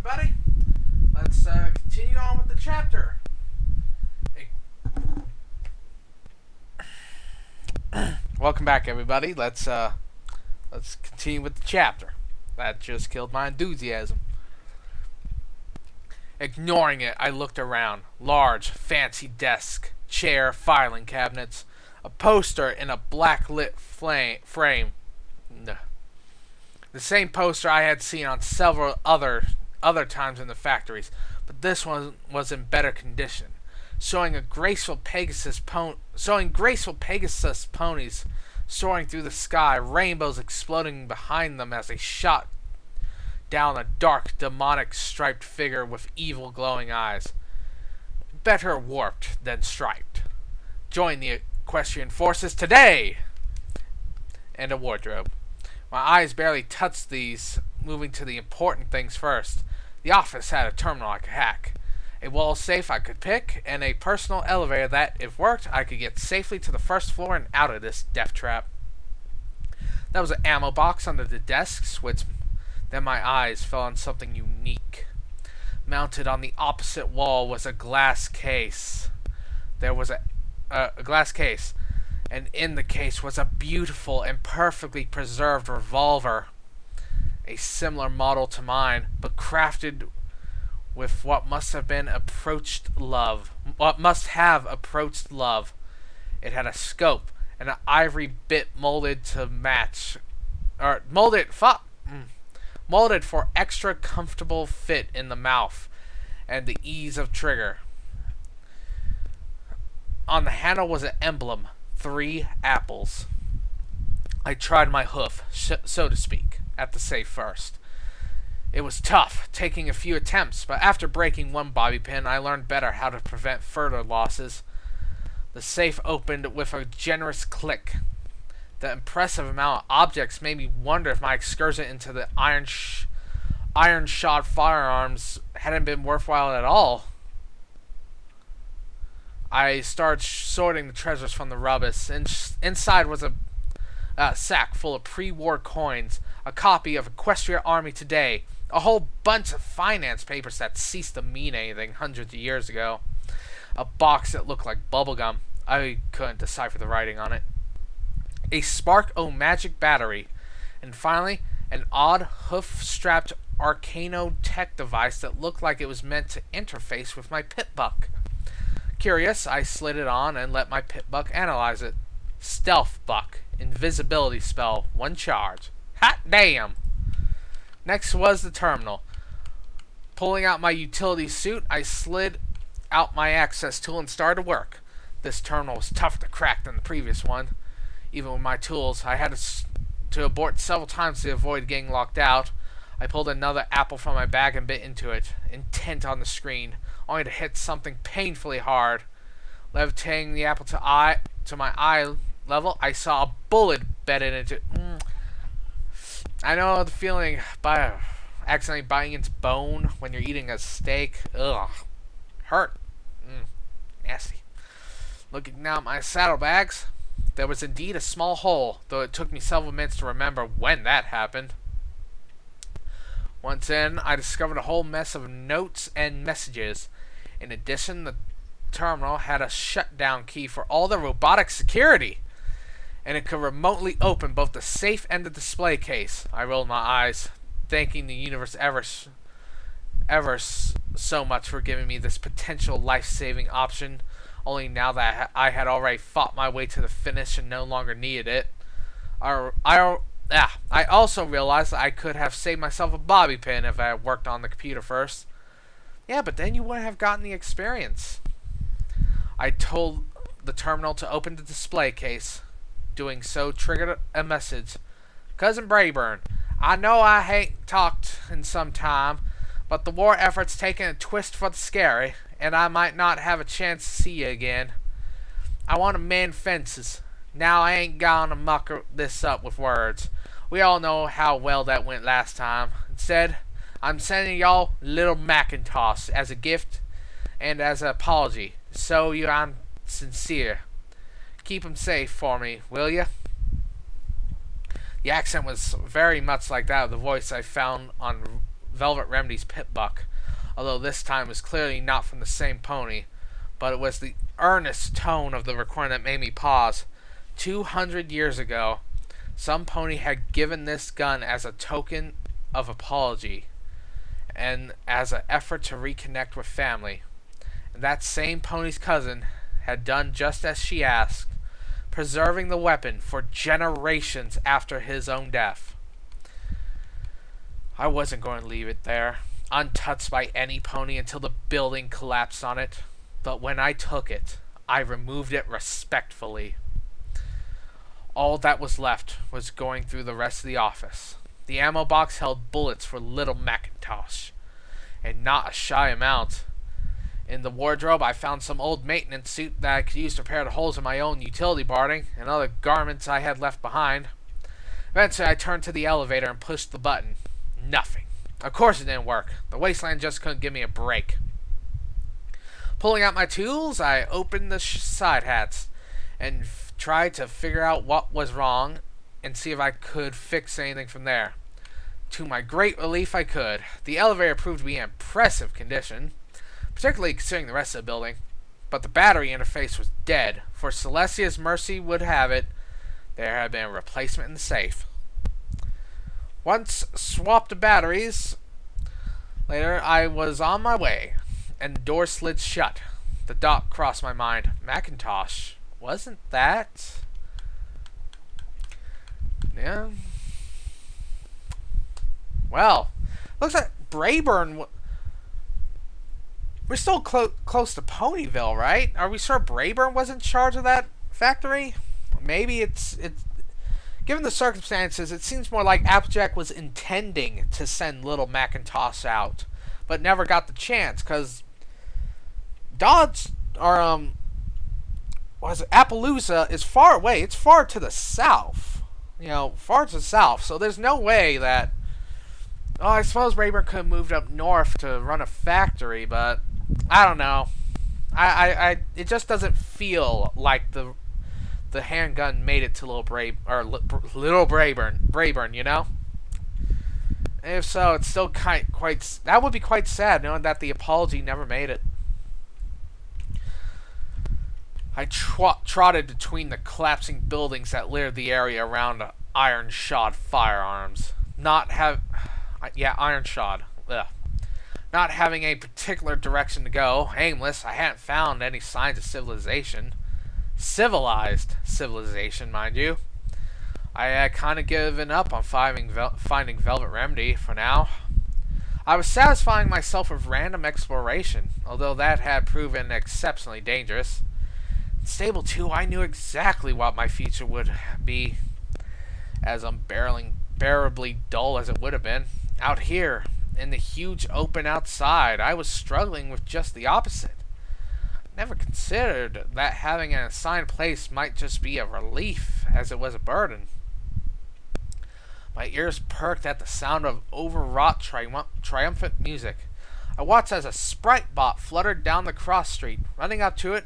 everybody. Let's continue on with the chapter. Welcome back, everybody. Let's continue with the chapter. That just killed my enthusiasm. Ignoring it, I looked around. Large, fancy desk, chair, filing cabinets, a poster in a black-lit frame. The same poster I had seen on several other times in the factories, but this one was in better condition, showing graceful Pegasus ponies soaring through the sky, rainbows exploding behind them as they shot down a dark, demonic striped figure with evil glowing eyes. Better warped than striped. Join the equestrian forces today! And a wardrobe. My eyes barely touched these, moving to the important things first. The office had a terminal I could hack, a wall safe I could pick, and a personal elevator that, if worked, I could get safely to the first floor and out of this death trap. There was an ammo box under the desks, which then my eyes fell on something unique. Mounted on the opposite wall was a glass case. There was a glass case, and in the case was a beautiful and perfectly preserved revolver. A similar model to mine, but crafted with what must have approached love. It had a scope and an ivory bit molded for extra comfortable fit in the mouth and the ease of trigger. On the handle was an emblem, 3 apples. I tried my hoof, so to speak, at the safe first. It was tough, taking a few attempts, but after breaking one bobby pin, I learned better how to prevent further losses. The safe opened with a generous click. The impressive amount of objects made me wonder if my excursion into the iron-shod firearms hadn't been worthwhile at all. I started sorting the treasures from the rubbish. Inside was a sack full of pre-war coins, a copy of Equestria Army Today, a whole bunch of finance papers that ceased to mean anything hundreds of years ago, a box that looked like bubblegum. I couldn't decipher the writing on it. A Spark-O-Magic battery, and finally, an odd hoof-strapped Arcano tech device that looked like it was meant to interface with my pitbuck. Curious, I slid it on and let my pitbuck analyze it. Stealth buck, invisibility spell, 1 charge. Hot damn! Next was the terminal. Pulling out my utility suit, I slid out my access tool and started to work. This terminal was tougher to crack than the previous one. Even with my tools, I had to abort several times to avoid getting locked out. I pulled another apple from my bag and bit into it, intent on the screen, only to hit something painfully hard. Levitating the apple to my eye level, I saw a bullet bedded into. I know the feeling by accidentally biting into bone when you're eating a steak. Ugh, hurt. Nasty. Looking now at my saddlebags, there was indeed a small hole, though it took me several minutes to remember when that happened. Once in, I discovered a whole mess of notes and messages. In addition, the terminal had a shutdown key for all the robotic security, and it could remotely open both the safe and the display case. I rolled my eyes, thanking the universe ever so much for giving me this potential life-saving option, only now that I had already fought my way to the finish and no longer needed it. I also realized that I could have saved myself a bobby pin if I had worked on the computer first. Yeah, but then you wouldn't have gotten the experience. I told the terminal to open the display case. Doing so triggered a message. Cousin Brayburn, I know I ain't talked in some time, but the war effort's taking a twist for the scary, and I might not have a chance to see you again. I want to mend fences. Now I ain't gonna muck this up with words. We all know how well that went last time. Instead, I'm sending y'all little Macintosh as a gift and as an apology. So I'm sincere. Keep him safe for me, will ya? The accent was very much like that of the voice I found on Velvet Remedy's pit buck, although this time was clearly not from the same pony, but it was the earnest tone of the recording that made me pause. 200 years ago, some pony had given this gun as a token of apology and as an effort to reconnect with family. And that same pony's cousin had done just as she asked, preserving the weapon for generations after his own death. I wasn't going to leave it there, untouched by any pony until the building collapsed on it. But when I took it, I removed it respectfully. All that was left was going through the rest of the office. The ammo box held bullets for little Macintosh, and not a shy amount. In the wardrobe, I found some old maintenance suit that I could use to repair the holes in my own utility barding and other garments I had left behind. Eventually, I turned to the elevator and pushed the button. Nothing. Of course it didn't work. The wasteland just couldn't give me a break. Pulling out my tools, I opened the side hats and tried to figure out what was wrong and see if I could fix anything from there. To my great relief, I could. The elevator proved to be in impressive condition, particularly considering the rest of the building, but the battery interface was dead. For Celestia's mercy would have it, there had been a replacement in the safe. Once swapped the batteries, later I was on my way, and the door slid shut. The thought crossed my mind. Macintosh, wasn't that? Yeah. Well, looks like Brayburn. We're still close to Ponyville, right? Are we sure Brayburn was in charge of that factory? Maybe it's. Given the circumstances, it seems more like Applejack was intending to send little Macintosh out, but never got the chance, because Dodge, or, was it Appaloosa, is far away. It's far to the south. You know, far to the south. So there's no way that... Oh, I suppose Rayburn could have moved up north to run a factory, but I don't know. It just doesn't feel like the handgun made it to Little Brayburn, you know? If so, it's still quite... That would be quite sad, knowing that the apology never made it. I trotted between the collapsing buildings that littered the area around iron-shod firearms. Iron-shod. Ugh. Not having a particular direction to go, aimless, I hadn't found any signs of civilization. Civilized civilization, mind you. I had kind of given up on finding Velvet Remedy for now. I was satisfying myself with random exploration, although that had proven exceptionally dangerous. In Stable 2, I knew exactly what my future would be, as unbearably dull as it would have been. Out here, in the huge open outside, I was struggling with just the opposite. Never considered that having an assigned place might just be a relief, as it was a burden. My ears perked at the sound of overwrought triumphant music. I watched as a sprite bot fluttered down the cross street. Running up to it,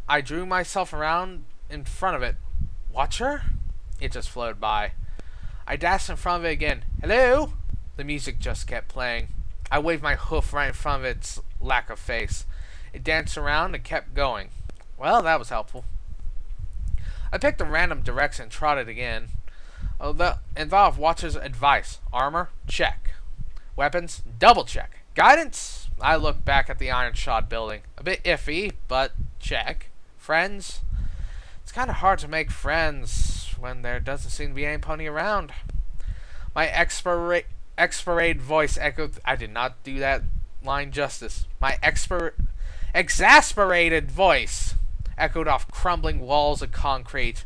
I drew myself around in front of it. Watch her? It just floated by. I dashed in front of it again. Hello? The music just kept playing. I waved my hoof right in front of its lack of face. It danced around and kept going. Well, that was helpful. I picked a random direction and trotted again. Although involved Watcher's advice. Armor? Check. Weapons? Double check. Guidance? I looked back at the iron-shod building. A bit iffy, but check. Friends? It's kind of hard to make friends when there doesn't seem to be any pony around. My exasperated voice echoed... I did not do that line justice. My exasperated voice echoed off crumbling walls of concrete.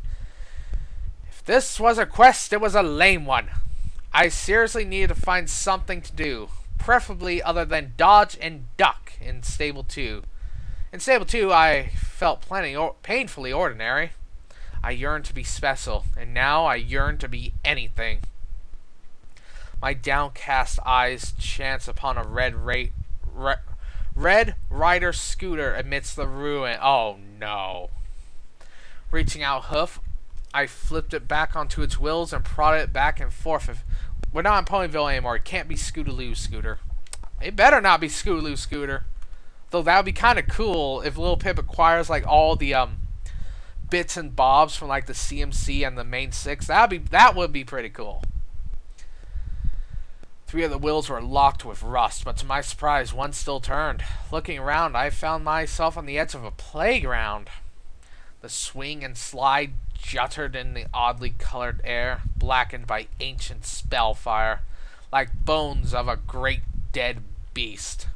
If this was a quest, it was a lame one. I seriously needed to find something to do, preferably other than dodge and duck in Stable 2. In Stable 2, I felt painfully ordinary. I yearned to be special, and now I yearn to be anything. My downcast eyes chanced upon a Red Rider scooter amidst the ruin. Oh no. Reaching out hoof, I flipped it back onto its wheels and prodded it back and forth We're not in Ponyville anymore. It can't be Scootaloo Scooter. It better not be Scootaloo Scooter. Though that would be kind of cool if Lil Pip acquires like all the bits and bobs from like the CMC and the main 6. That would be pretty cool. 3 of the wheels were locked with rust, but to my surprise, one still turned. Looking around, I found myself on the edge of a playground. The swing and slide jutted in the oddly colored air, blackened by ancient spellfire, like bones of a great dead beast.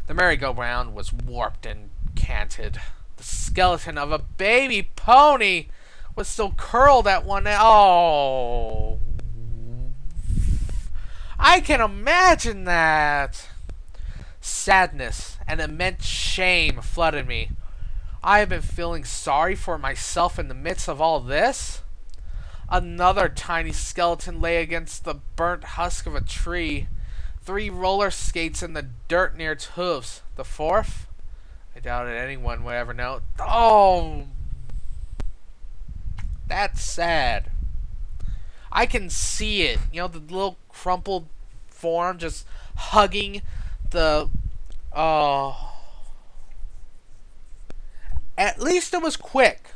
The merry-go-round was warped and canted. The skeleton of a baby pony was still curled at one end. Oh, I can imagine that. Sadness and immense shame flooded me. I have been feeling sorry for myself in the midst of all this. Another tiny skeleton lay against the burnt husk of a tree. 3 roller skates in the dirt near its hooves. The 4th? I doubted anyone would ever know. Oh, that's sad. I can see it. You know, the little crumpled form just hugging the... Oh. At least it was quick.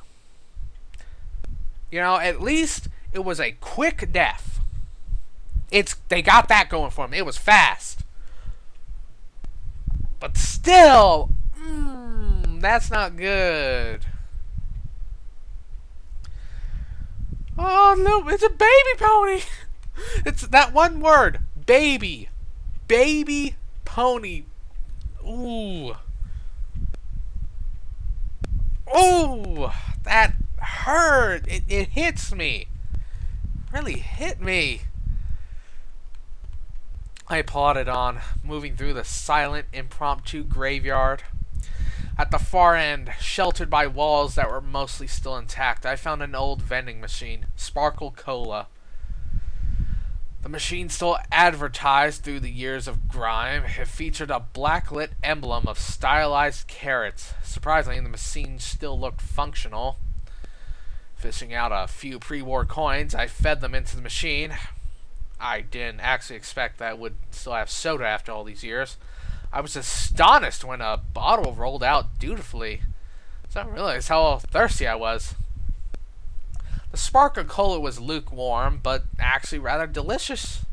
You know, at least it was a quick death. They got that going for them. It was fast. But still, that's not good. Oh, no, it's a baby pony. It's that one word, baby. Baby pony. Ooh. Ooh, that hurt. It hits me. Really hit me. I plodded on, moving through the silent, impromptu graveyard. At the far end, sheltered by walls that were mostly still intact, I found an old vending machine, Sparkle Cola. The machine still advertised through the years of grime. It featured a blacklit emblem of stylized carrots. Surprisingly, the machine still looked functional. Fishing out a few pre-war coins, I fed them into the machine. I didn't actually expect that it would still have soda after all these years. I was astonished when a bottle rolled out dutifully. So I didn't realize how thirsty I was. The Sparkle Cola was lukewarm, but actually rather delicious,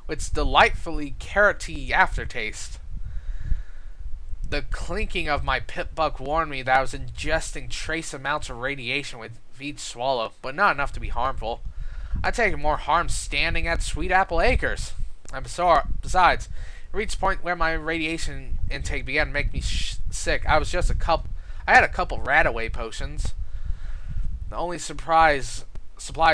with its delightfully carroty aftertaste. The clinking of my pit buck warned me that I was ingesting trace amounts of radiation with each swallow, but not enough to be harmful. I'd taken more harm standing at Sweet Apple Acres. And besides, it reached a point where my radiation intake began to make me sick. I had a couple Radaway potions. The only supplies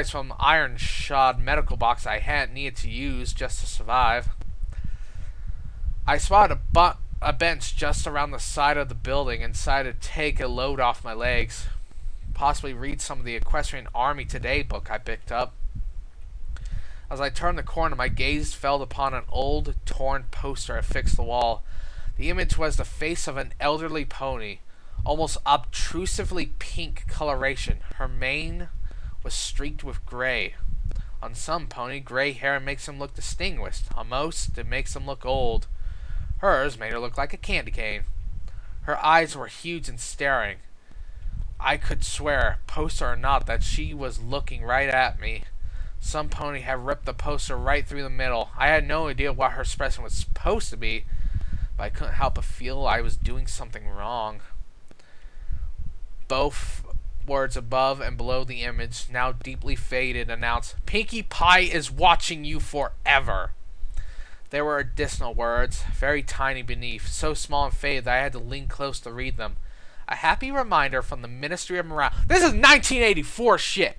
from Iron Shod medical box I hadn't needed to use just to survive. I spotted a bench just around the side of the building and decided to take a load off my legs. Possibly read some of the Equestrian Army Today book I picked up. As I turned the corner, my gaze fell upon an old, torn poster affixed to the wall. The image was the face of an elderly pony, almost obtrusively pink coloration. Her mane was streaked with gray. On some pony, gray hair makes them look distinguished. On most, it makes them look old. Hers made her look like a candy cane. Her eyes were huge and staring. I could swear, poster or not, that she was looking right at me. Some pony had ripped the poster right through the middle. I had no idea what her expression was supposed to be, but I couldn't help but feel I was doing something wrong. Both words above and below the image, now deeply faded, announced, "Pinkie Pie is watching you forever." There were additional words, very tiny beneath, so small and faded that I had to lean close to read them. A happy reminder from the Ministry of Morale. This is 1984 shit.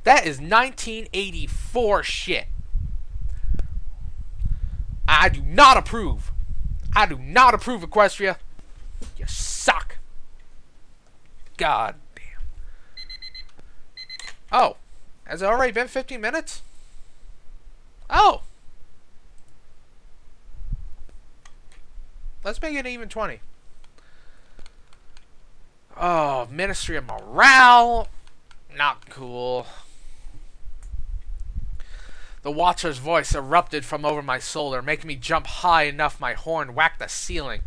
That is 1984 shit. I do not approve. I do not approve, Equestria. You suck. God damn. Oh. Has it already been 15 minutes? Oh. Let's make it even 20. Oh, Ministry of Morale. Not cool. The watcher's voice erupted from over my shoulder, making me jump high enough my horn whacked the ceiling.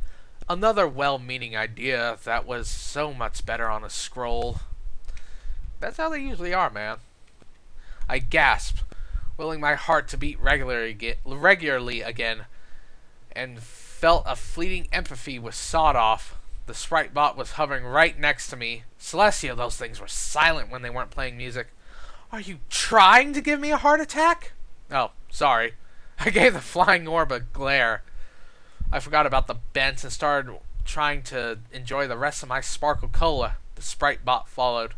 Another well-meaning idea that was so much better on a scroll. That's how they usually are, man. I gasped, willing my heart to beat regularly again, and felt a fleeting empathy was sawed off. The sprite bot was hovering right next to me. Celestia, those things were silent when they weren't playing music. Are you trying to give me a heart attack? Oh, sorry. I gave the flying orb a glare. I forgot about the bents and started trying to enjoy the rest of my sparkle cola. The sprite bot followed.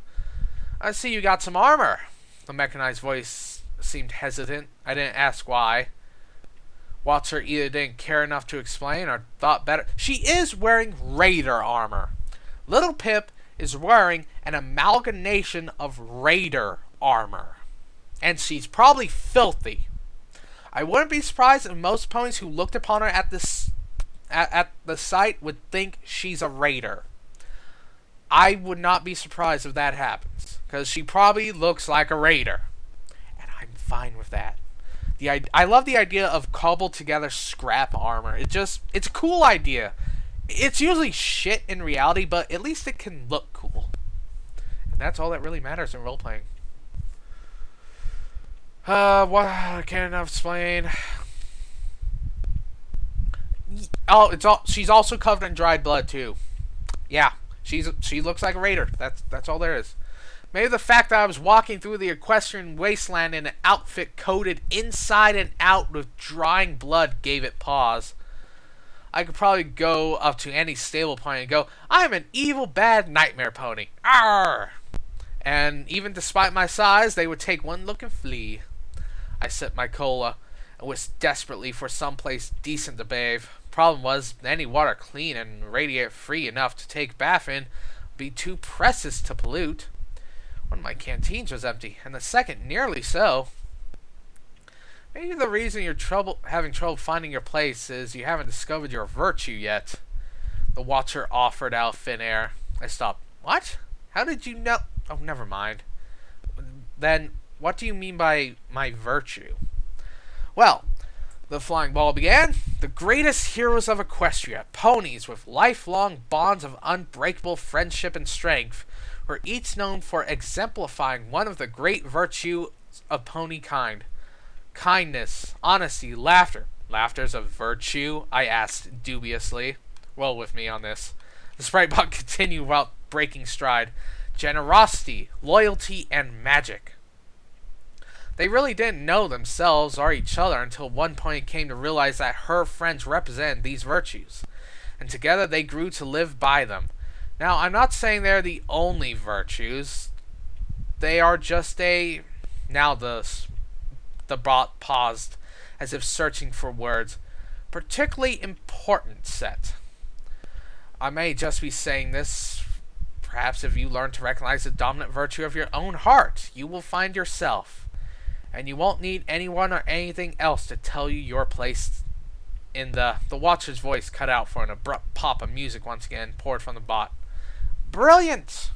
I see you got some armor. The mechanized voice seemed hesitant. I didn't ask why. Watcher either didn't care enough to explain or thought better. She is wearing Raider armor. Little Pip is wearing an amalgamation of Raider armor. And she's probably filthy. I wouldn't be surprised if most ponies who looked upon her at the site would think she's a Raider. I would not be surprised if that happens, because she probably looks like a Raider. And I'm fine with that. I love the idea of cobbled together scrap armor. It's a cool idea. It's usually shit in reality, but at least it can look cool. And that's all that really matters in role-playing. What I can't explain. Oh, she's also covered in dried blood too. Yeah, she looks like a Raider. That's all there is. Maybe the fact that I was walking through the equestrian wasteland in an outfit coated inside and out with drying blood gave it pause. I could probably go up to any stable pony and go, I'm an evil bad nightmare pony. Arr! And even despite my size, they would take one look and flee. I sipped my cola and wished desperately for some place decent to bathe. Problem was, any water clean and radiate free enough to take bath in would be too precious to pollute. One of my canteens was empty, and the second nearly so. Maybe the reason you're having trouble finding your place is you haven't discovered your virtue yet. The watcher offered out of thin air. I stopped. What? How did you know? Oh, never mind. Then, what do you mean by my virtue? Well, the flying ball began. The greatest heroes of Equestria, ponies with lifelong bonds of unbreakable friendship and strength, were each known for exemplifying one of the great virtues of pony kind. Kindness, honesty, laughter. Laughter's a virtue? I asked dubiously. Roll with me on this. The sprite bot continued while breaking stride. Generosity, loyalty, and magic. They really didn't know themselves or each other until one pony came to realize that her friends represented these virtues, and together they grew to live by them. Now, I'm not saying they're the only virtues. They are just a... Now the bot paused, as if searching for words. Particularly important set. I may just be saying this. Perhaps if you learn to recognize the dominant virtue of your own heart, you will find yourself. And you won't need anyone or anything else to tell you your place in the watcher's voice cut out for an abrupt pop of music once again poured from the bot. Brilliant!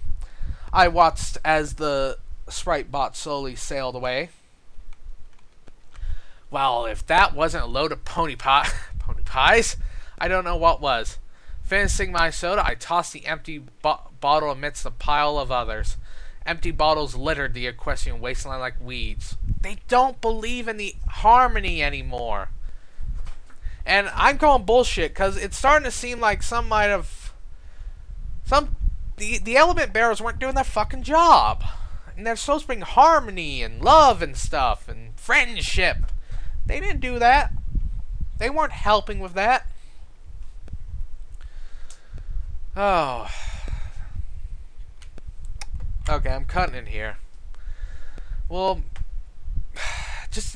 I watched as the sprite bot slowly sailed away. Well, if that wasn't a load of pony pies, I don't know what was. Finishing my soda, I tossed the empty bottle amidst a pile of others. Empty bottles littered the equestrian wasteland like weeds. They don't believe in the harmony anymore. And I'm calling bullshit, because it's starting to seem like the element bearers weren't doing their fucking job. And they're supposed to bring harmony and love and stuff and friendship. They didn't do that. They weren't helping with that. Oh. Okay, I'm cutting in here. Well,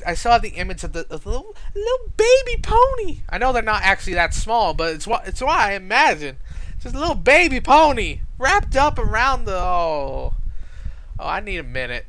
I saw the image of the little baby pony. I know they're not actually that small, but it's what I imagine. Just a little baby pony wrapped up around the... Oh, I need a minute.